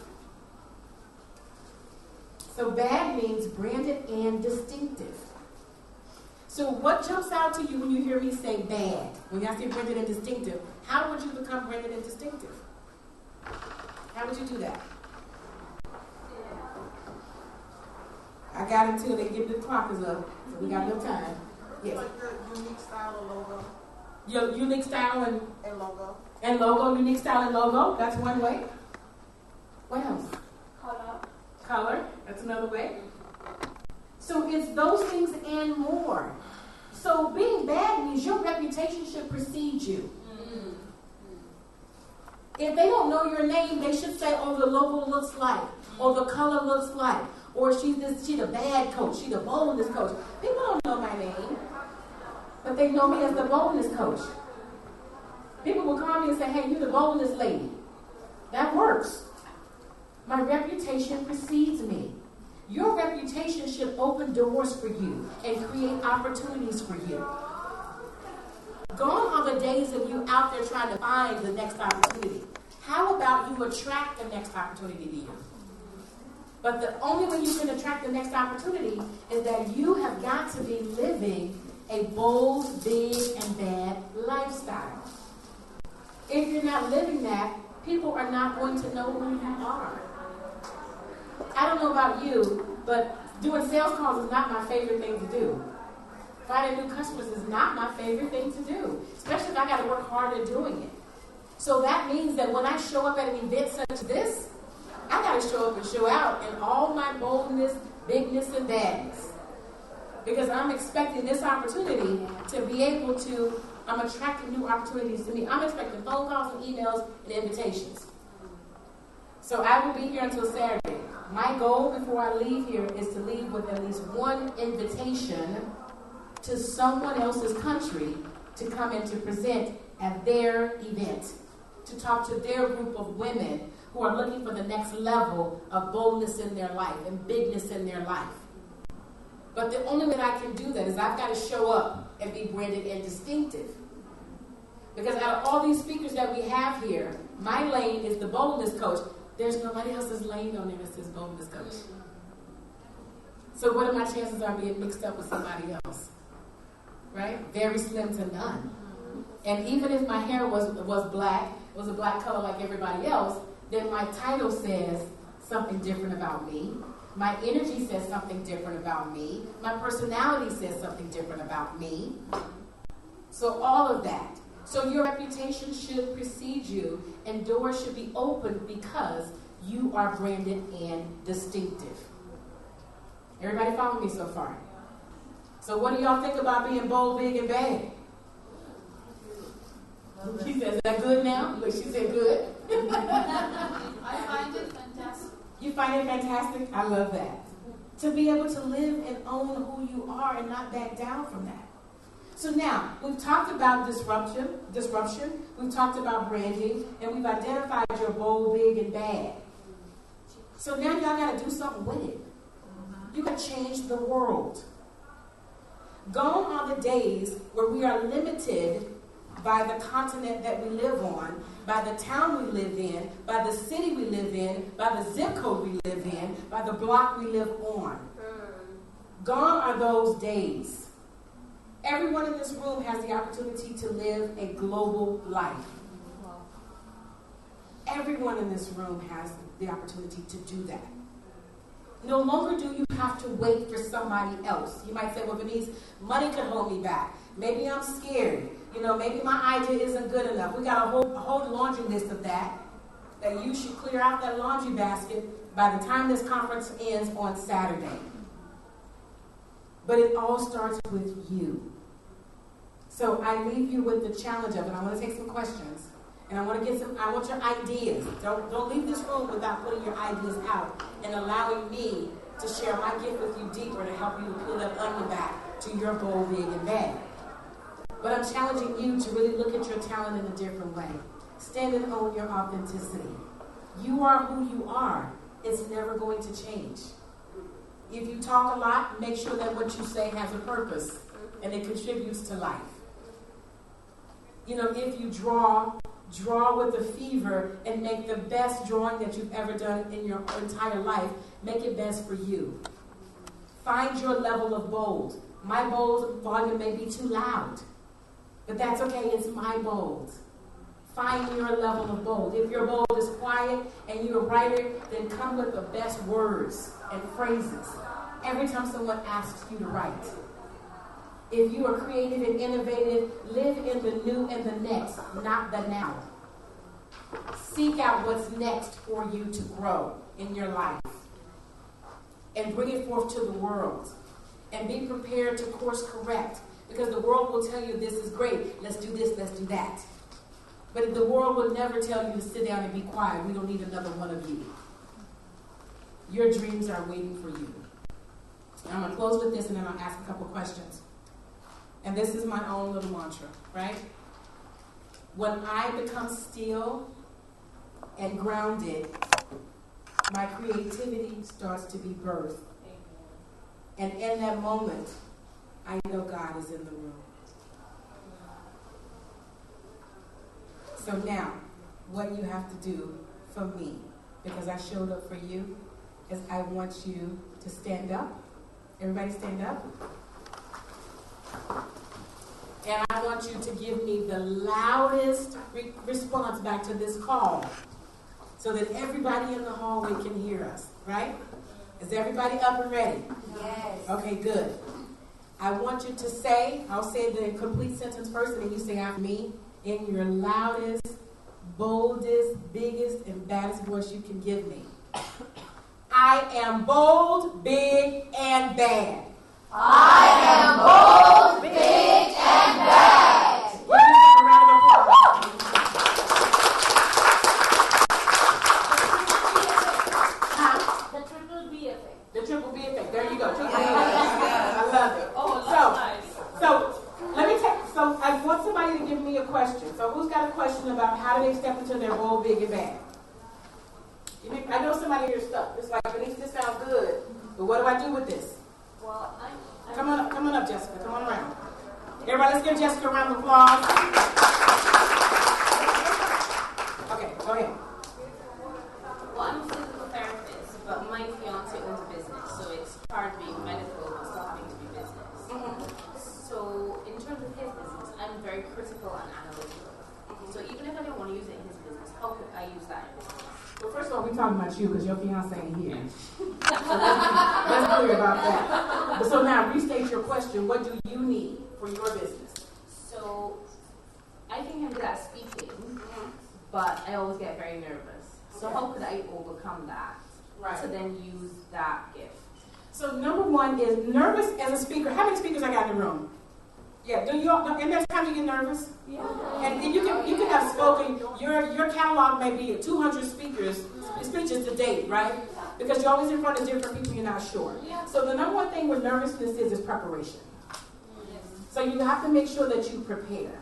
So bad means branded and distinctive. So what jumps out to you when you hear me say bad? When I say branded and distinctive, how would you become branded and distinctive? How would you do that? I got until they give the clock is up, so we got no time. Yes. Like your unique style and logo. Your unique style And logo. And logo, unique style and logo. That's one way. What else? Color. That's another way. So it's those things and more. So being bad means your reputation should precede you. If they don't know your name, they should say, oh, the logo looks like, or the color looks like, or she's the bad coach, she's the boldness coach. People don't know my name, but they know me as the boldness coach. People will call me and say, hey, you're the boldness lady. That works. My reputation precedes me. Your reputation should open doors for you and create opportunities for you. Gone are the days of you out there trying to find the next opportunity. How about you attract the next opportunity to you? But the only way you can attract the next opportunity is that you have got to be living a bold, big, and bad lifestyle. If you're not living that, people are not going to know who you are. I don't know about you, but doing sales calls is not my favorite thing to do. Finding new customers is not my favorite thing to do, especially if I got to work hard at doing it. So that means that when I show up at an event such as this, I got to show up and show out in all my boldness, bigness, and badness. Because I'm expecting this opportunity to be able to, I'm attracting new opportunities to me. I'm expecting phone calls and emails and invitations. So I will be here until Saturday. My goal before I leave here is to leave with at least one invitation to someone else's country to come and to present at their event, to talk to their group of women who are looking for the next level of boldness in their life and bigness in their life. But the only way that I can do that is I've got to show up and be branded and distinctive. Because out of all these speakers that we have here, my lane is the boldness coach. There's nobody else's lane on there that says boldness coach. So what are my chances of being mixed up with somebody else? Right? Very slim to none. And even if my hair was black, it was a black color like everybody else, then my title says something different about me. My energy says something different about me. My personality says something different about me. So all of that. So your reputation should precede you, and doors should be opened because you are branded and distinctive. Everybody follow me so far? So what do y'all think about being bold, big, and bad? She says, is that good now? Look, she said good. I find it fantastic. You find it fantastic? I love that. To be able to live and own who you are and not back down from that. So now, we've talked about disruption, we've talked about branding, and we've identified your bold, big, and bad. So now y'all got to do something with it. You got to change the world. Gone are the days where we are limited by the continent that we live on, by the town we live in, by the city we live in, by the zip code we live in, by the block we live on. Gone are those days. Everyone in this room has the opportunity to live a global life. Everyone in this room has the opportunity to do that. No longer do you have to wait for somebody else. You might say, well, Vaneese, money could hold me back. Maybe I'm scared. Maybe my idea isn't good enough. We got a whole laundry list of that you should clear out that laundry basket by the time this conference ends on Saturday. But it all starts with you. So I leave you with the challenge of it. I want to take some questions. And I want your ideas. Don't leave this room without putting your ideas out and allowing me to share my gift with you deeper to help you to peel that onion back to your bold, big, and bad. But I'm challenging you to really look at your talent in a different way. Stand and own your authenticity. You are who you are. It's never going to change. If you talk a lot, make sure that what you say has a purpose and it contributes to life. If you draw with a fever and make the best drawing that you've ever done in your entire life. Make it best for you. Find your level of bold. My bold volume may be too loud, but that's okay. It's my bold. Find your level of bold. If your bold is quiet and you're a writer, then come with the best words and phrases every time someone asks you to write. If you are creative and innovative, live in the new and the next, not the now. Seek out what's next for you to grow in your life and bring it forth to the world. And be prepared to course correct, Because the world will tell you this is great. Let's do this, let's do that. But the world will never tell you to sit down and be quiet. We don't need another one of you. Your dreams are waiting for you. And I'm going to close with this and then I'll ask a couple questions. And this is my own little mantra, right? When I become still and grounded, my creativity starts to be birthed. And in that moment, I know God is in the room. So now, what you have to do for me, because I showed up for you, is I want you to stand up. Everybody stand up. And I want you to give me the loudest response back to this call so that everybody in the hallway can hear us, right? Is everybody up and ready? Yes. Okay, good. I want you to say, I'll say the complete sentence first, and then you say after me in your loudest, boldest, biggest, and baddest voice you can give me. I am bold, big, and bad. I am bold, big, and bad. Give yourself a round of applause. The triple B effect. The triple B effect. There you go. Triple B effect. I love it. Oh, that's nice. So let me take. So I want somebody to give me a question. So who's got a question about how do they step into their bold, big, and bad? I know somebody here is stuck. It's like, Vaneese, this sounds good, but what do I do with this? Well, Come on up, Jessica. Come on around. Everybody, let's give Jessica a round of applause. Okay, go ahead. Well, I'm a physical therapist, but my fiance owns a business, so it's hard being medical but still having to be business. So in terms of his business, I'm very critical and analytical. So even if I don't want to use it in his business, how could I use that in business? Well, first of all, we're talking about you because your fiance ain't here. So let's clear about that. So now, restate your question. What do you need for your business? So I think I'm good at speaking, but I always get very nervous. So how could I overcome that to then use that gift? So number one is nervous as a speaker. How many speakers I got in the room? Yeah, and there's times you get nervous. Yeah. And you can have spoken. Your catalog may be 200 speeches to date, right? Because you're always in front of different people you're not sure. Yeah. So the number one thing with nervousness is preparation. Yes. So you have to make sure that you prepare.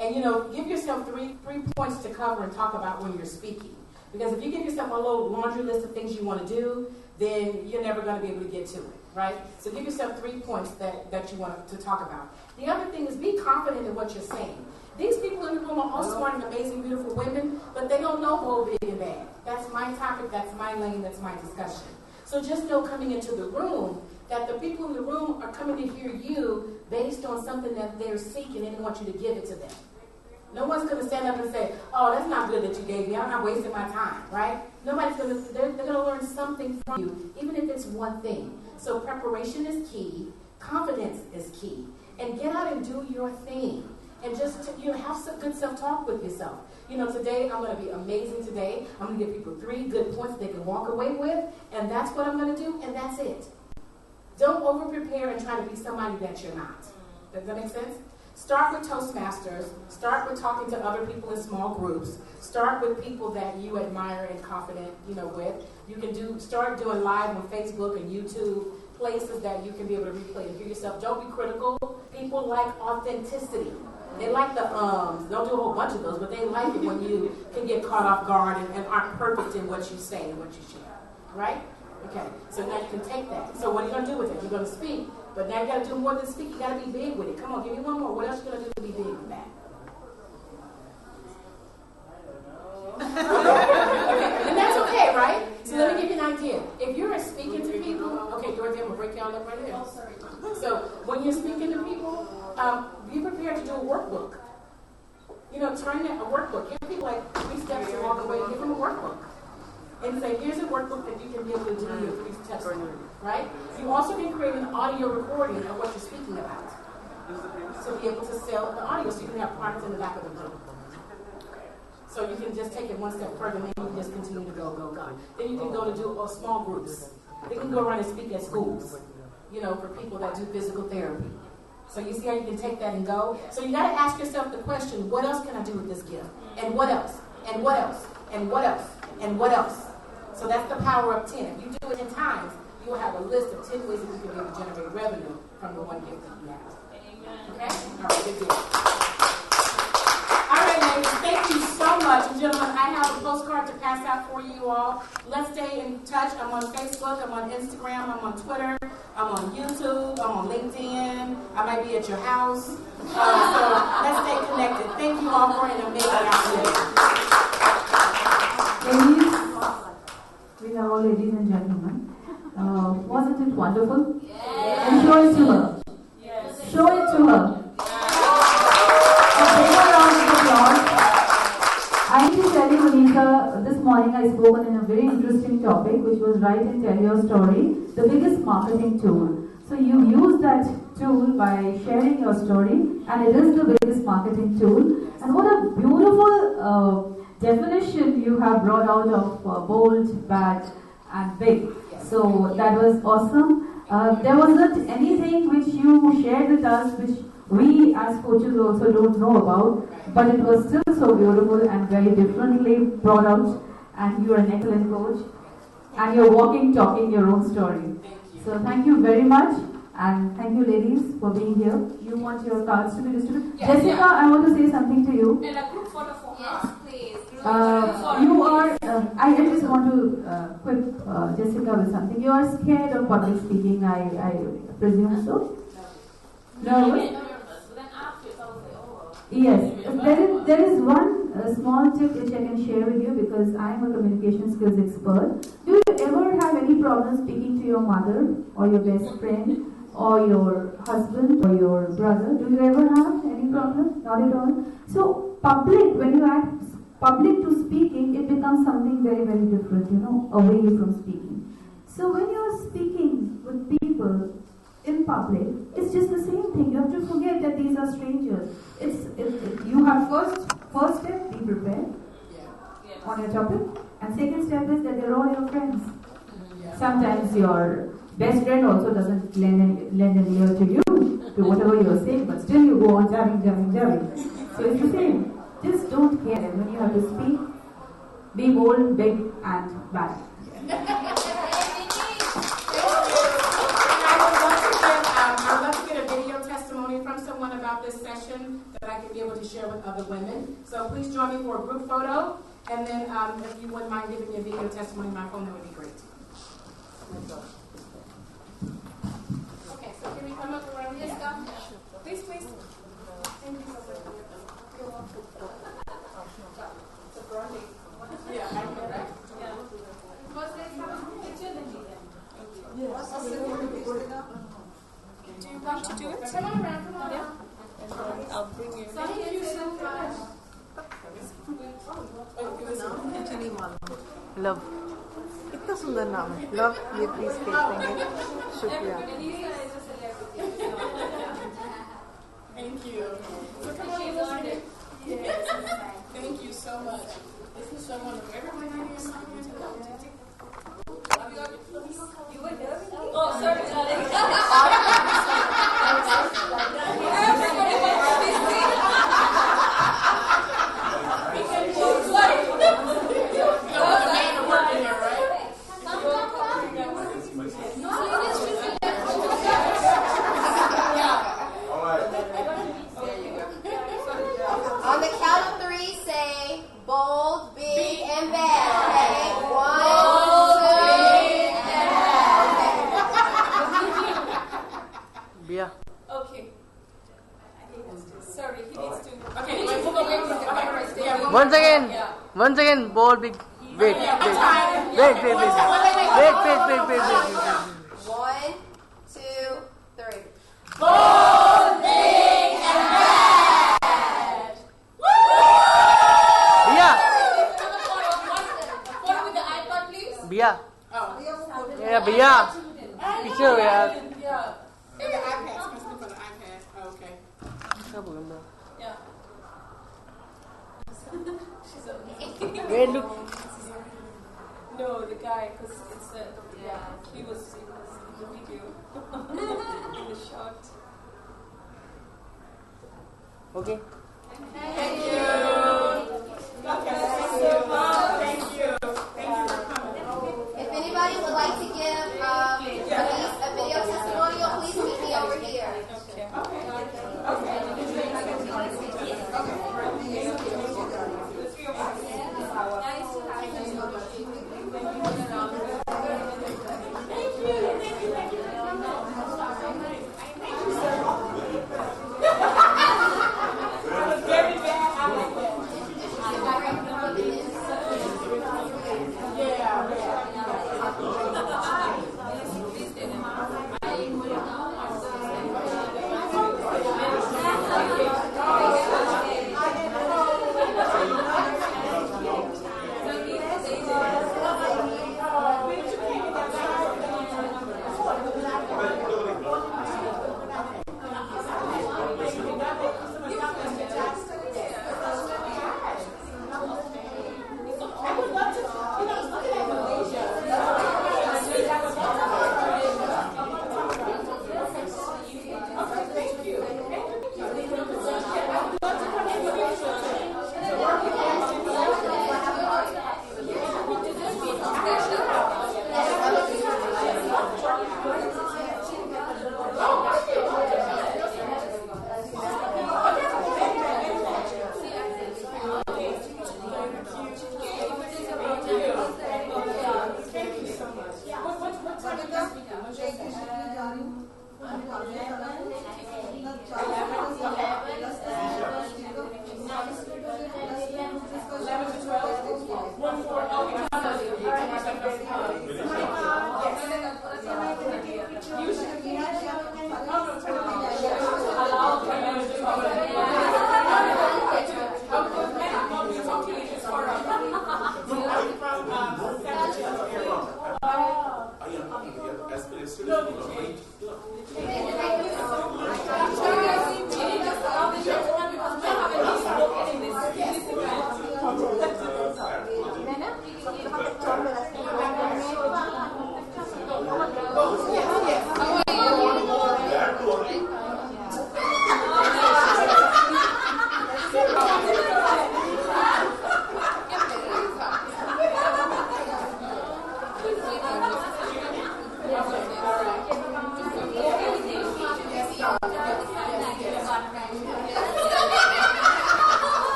And give yourself three points to cover and talk about when you're speaking. Because if you give yourself a little laundry list of things you want to do, then you're never going to be able to get to it, right? So give yourself 3 points that you want to talk about. The other thing is be confident in what you're saying. These people in the room are all smart and amazing, beautiful women, but they don't know bold, big, and bad. That's my topic, that's my lane, that's my discussion. So just know coming into the room that the people in the room are coming to hear you based on something that they're seeking and they want you to give it to them. No one's going to stand up and say, oh, that's not good that you gave me. I'm not wasting my time, right? Nobody's going to, they're going to learn something from you, even if it's one thing. So preparation is key. Confidence is key. And get out and do your thing. And just, have some good self-talk with yourself. Today I'm going to be amazing today. I'm going to give people 3 good points they can walk away with. And that's what I'm going to do, and that's it. Don't over-prepare and try to be somebody that you're not. Does that make sense? Start with Toastmasters. Start with talking to other people in small groups. Start with people that you admire and confident, with. You can start doing live on Facebook and YouTube, places that you can be able to replay and hear yourself. Don't be critical. People like authenticity. They like the Don't do a whole bunch of those, but they like it when you can get caught off guard and aren't perfect in what you say and what you share. Right? Okay. So now you can take that. So what are you going to do with it? You're going to speak. But now you got to do more than speak. You got to be big with it. Come on, give me one more. What else you going to do to be big with that? Okay, and that's okay, right? So let me give you an idea. If you're speaking to people, okay, Dorothy, I'm going to break y'all up right here. Oh, sorry. So when you're speaking to people, be prepared to do a workbook. Turn a workbook. Give people like 3 steps to walk away. Give them a workbook. And say, here's a workbook that you can be able to do your 3 steps, right? You also can create an audio recording of what you're speaking about. So be able to sell the audio so you can have products in the back of the room. So you can just take it one step further and then you just continue to go. Then you can go to do small groups. They can go around and speak at schools, for people that do physical therapy. So you see how you can take that and go? So you got to ask yourself the question, what else can I do with this gift? And what else? And what else? And what else? And what else? So that's the power of 10. If you do it 10 times, you will have a list of 10 ways that you can be able to generate revenue from the one gift that you have. Okay? All right, good deal. All right, ladies, thank you so much. And gentlemen, I have a postcard to pass out for you all. Let's stay in touch. I'm on Facebook, I'm on Instagram, I'm on Twitter, I'm on YouTube, I'm on LinkedIn, I might be at your house. So let's stay connected. Thank you all for an amazing afternoon. Ladies, we are all ladies and gentlemen. Wasn't it wonderful? Yes. And show it to her. Yes. Show it to her. A big round of applause. I need to tell you, Vaneese, this morning I spoke on a very interesting topic, which was write and tell your story, the biggest marketing tool. So you use that tool by sharing your story, and it is the biggest marketing tool. And what a beautiful definition you have brought out of bold, bad, and big. So that was awesome. There wasn't anything which you shared with us which we as coaches also don't know about, but it was still so beautiful and very differently brought out, and you're an excellent coach, and you're walking, talking your own story. So thank you very much, and thank you ladies for being here. You want your cards to be distributed? Yes, Jessica, I want to say something to you. And a group photo for Yes, please. You are, I just want to equip Jessica with something. You are scared of public speaking, I presume so? Nervous? Yes. There is one small tip which I can share with you, because I am a communication skills expert. Do you ever have any problem speaking to your mother or your best friend or your husband or your brother? Do you ever have any problem? Not at all. So public, when you act public to speaking, it becomes something very, very different, away from speaking. So when you're speaking with people in public, it's just the same thing. You have to forget that these are strangers. You have first step, be prepared on your topic, and second step is that they're all your friends. Sometimes your best friend also doesn't lend an ear to you, to whatever you're saying, but still you go on jabbing. So it's the same. Just don't care. When you have to speak, be bold, big, and bad. I'd love to get a video testimony from someone about this session that I can be able to share with other women. So please join me for a group photo, and then if you wouldn't mind giving me a video testimony on my phone, that would be great. Let's go. Okay, so can we come up around here? Please. Thank you so much. You're welcome. Yeah, I know, right? Yeah. Was there some picture that you did? Yes. Do you want to do it? Come on around, come on. Yeah. I'll bring you. Thank you so much. Love इतना सुंदर नाम है love ये please देंगे शुक्रिया Thank you. So come on, Elizabeth. Yes. Thank you so much. This is so wonderful. Everybody here is talking to them. You were there? Oh, sorry, darling. On the count of three, say bold, big, and bad. Okay? 1, 2, and bad. Bia. Okay. Sorry, he needs to. Okay, wait. Once again, bold, big. Wait. 1, 2, 3. Bold, big, and bad. Bia. Photo with the iPod, please. Bia. Oh. Yeah, Bia. Picture, yeah. Yeah. The iPad. It's supposed to be for the iPad. Oh, okay. Yeah. She's okay. Wait, look. No, the guy, because it's he was in the video, in the shot. Okay? Thank you. Okay, thank you. Thank you. Thank you for coming. If anybody would like to give Vaneese a video testimonial, please meet me over here.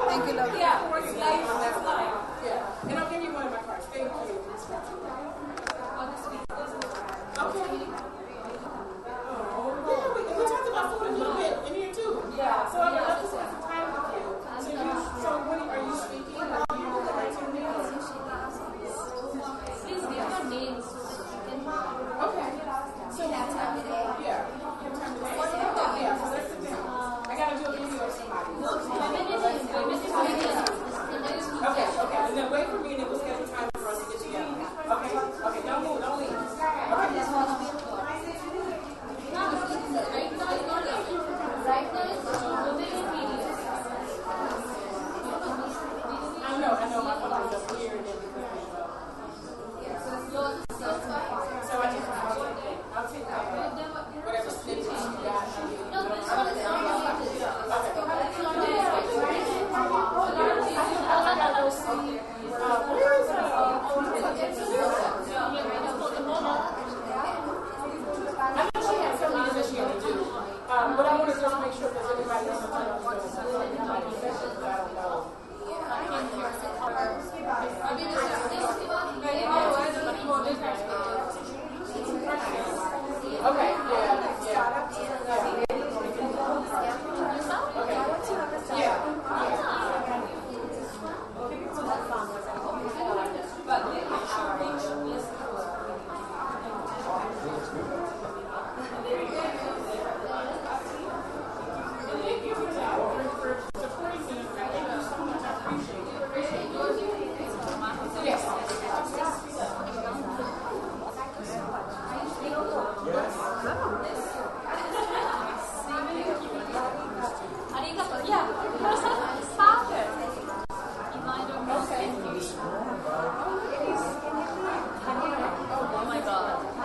Thank you, love.